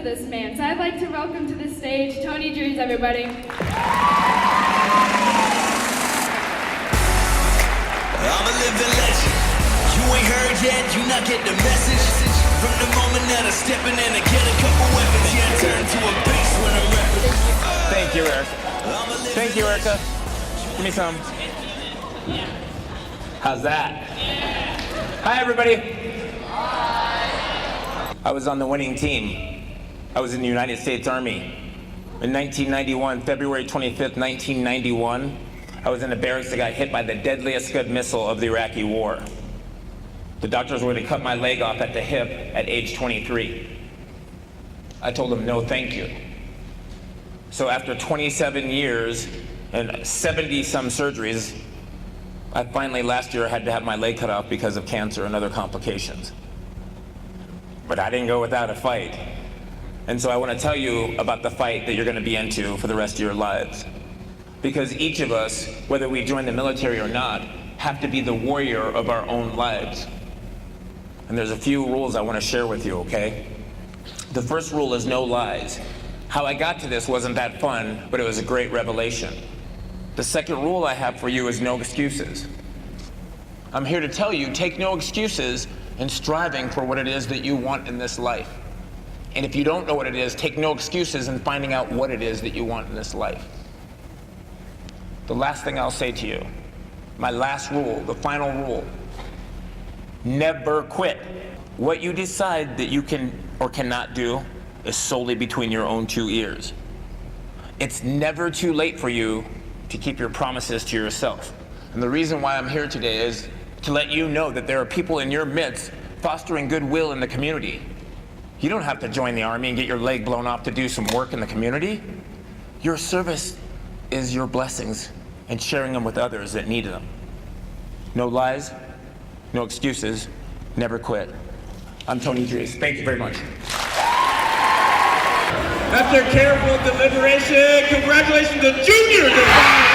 of this man. So I'd like to welcome to the stage Tony Drees, everybody. I'm a living legend. You ain't heard yet, you not get the message. From the moment that I step in and I get a couple weapons, yeah, I turn to a beast when I'm rapping. Thank you, Eric. Thank you, Erica. Give me some. How's that? Hi, everybody. Hi. I was on the winning team. I was in the United States Army. In 1991, February 25th, 1991, I was in a barracks that got hit by the deadliest Scud missile of the Iraqi war. The doctors were to cut my leg off at the hip at age 23. I told them no thank you. So after 27 years and 70-some surgeries, I finally last year had to have my leg cut off because of cancer and other complications. But I didn't go without a fight. And so I want to tell you about the fight that you're going to be into for the rest of your lives. Because each of us, whether we join the military or not, have to be the warrior of our own lives. And there's a few rules I want to share with you, okay? The first rule is no lies. How I got to this wasn't that fun, but it was a great revelation. The second rule I have for you is no excuses. I'm here to tell you, take no excuses in striving for what it is that you want in this life. And if you don't know what it is, take no excuses in finding out what it is that you want in this life. The last thing I'll say to you, my last rule, the final rule, never quit. What you decide that you can or cannot do is solely between your own two ears. It's never too late for you to keep your promises to yourself. And the reason why I'm here today is to let you know that there are people in your midst fostering goodwill in the community. You don't have to join the Army and get your leg blown off to do some work in the community. Your service is your blessings and sharing them with others that need them. No lies, no excuses, never quit. I'm Tony Drees. Thank you very much. After careful deliberation, congratulations to Junior Divine.